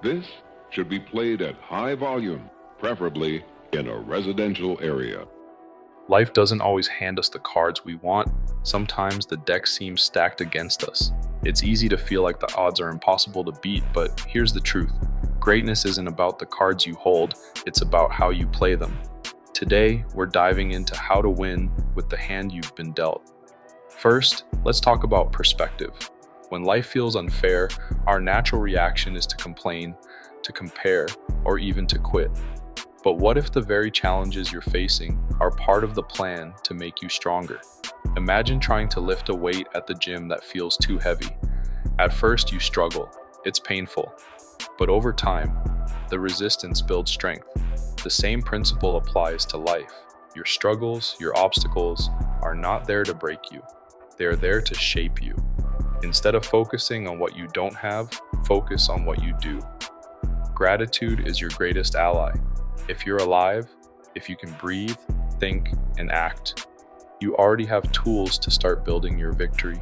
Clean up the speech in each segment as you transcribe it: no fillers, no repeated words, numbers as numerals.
This should be played at high volume, preferably in a residential area. Life doesn't always hand us the cards we want. Sometimes the deck seems stacked against us. It's easy to feel like the odds are impossible to beat, but here's the truth. Greatness isn't about the cards you hold, it's about how you play them. Today, we're diving into how to win with the hand you've been dealt. First, let's talk about perspective. When life feels unfair, our natural reaction is to complain, to compare, or even to quit. But what if the very challenges you're facing are part of the plan to make you stronger? Imagine trying to lift a weight at the gym that feels too heavy. At first, you struggle. It's painful. But over time, the resistance builds strength. The same principle applies to life. Your struggles, your obstacles are not there to break you. They are there to shape you. Instead of focusing on what you don't have, focus on what you do. Gratitude is your greatest ally. If you're alive, if you can breathe, think, and act, you already have tools to start building your victory.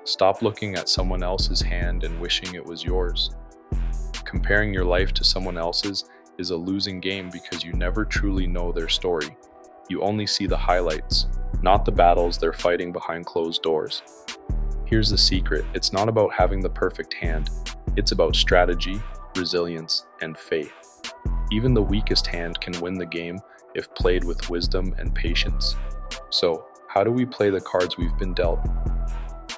Stop looking at someone else's hand and wishing it was yours. Comparing your life to someone else's is a losing game because you never truly know their story. You only see the highlights, not the battles they're fighting behind closed doors. Here's the secret. It's not about having the perfect hand. It's about strategy, resilience, and faith. Even the weakest hand can win the game if played with wisdom and patience. So, how do we play the cards we've been dealt?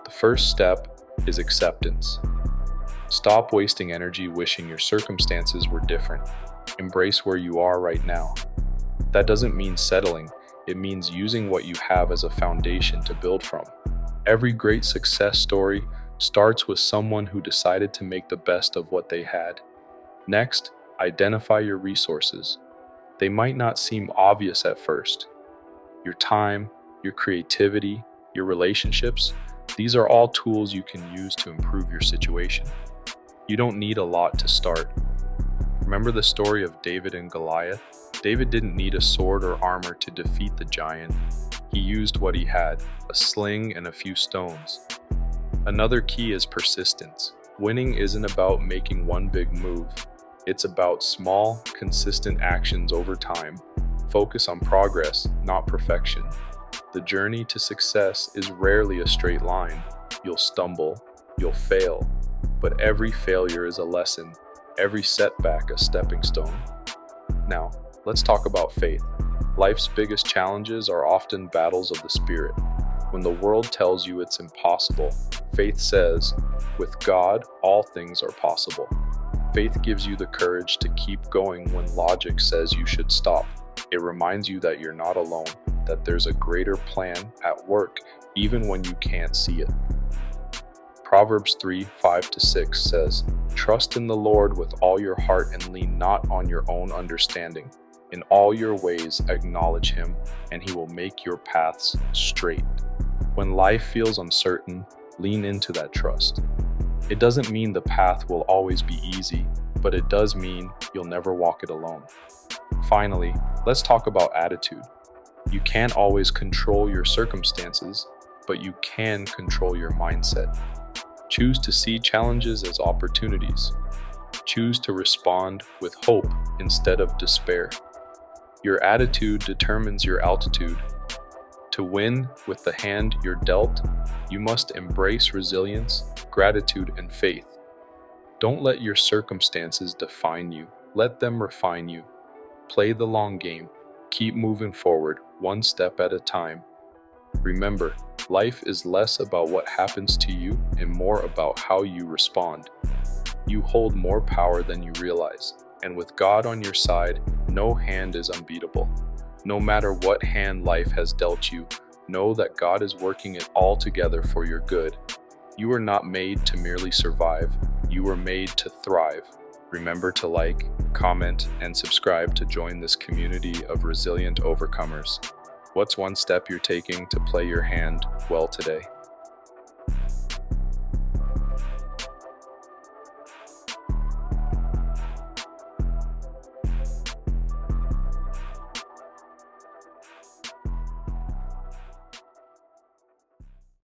The first step is acceptance. Stop wasting energy wishing your circumstances were different. Embrace where you are right now. That doesn't mean settling. It means using what you have as a foundation to build from. Every great success story starts with someone who decided to make the best of what they had. Next, identify your resources. They might not seem obvious at first. Your time, your creativity, your relationships, these are all tools you can use to improve your situation. You don't need a lot to start. Remember the story of David and Goliath? David didn't need a sword or armor to defeat the giant. He used what he had, a sling and a few stones. Another key is persistence. Winning isn't about making one big move. It's about small, consistent actions over time. Focus on progress, not perfection. The journey to success is rarely a straight line. You'll stumble, you'll fail, but every failure is a lesson, every setback a stepping stone. Now, let's talk about faith. Life's biggest challenges are often battles of the spirit. When the world tells you it's impossible, faith says, with God, all things are possible. Faith gives you the courage to keep going when logic says you should stop. It reminds you that you're not alone, that there's a greater plan at work, even when you can't see it. Proverbs 3:5-6 says, "Trust in the Lord with all your heart and lean not on your own understanding. In all your ways acknowledge Him, and He will make your paths straight." When life feels uncertain, lean into that trust. It doesn't mean the path will always be easy, but it does mean you'll never walk it alone. Finally, let's talk about attitude. You can't always control your circumstances, but you can control your mindset. Choose to see challenges as opportunities. Choose to respond with hope instead of despair. Your attitude determines your altitude. To win with the hand you're dealt, you must embrace resilience, gratitude, and faith. Don't let your circumstances define you. Let them refine you. Play the long game. Keep moving forward, one step at a time. Remember, life is less about what happens to you and more about how you respond. You hold more power than you realize, and with God on your side, no hand is unbeatable. No matter what hand life has dealt you, know that God is working it all together for your good. You are not made to merely survive. You were made to thrive. Remember to like, comment, and subscribe to join this community of resilient overcomers. What's one step you're taking to play your hand well today?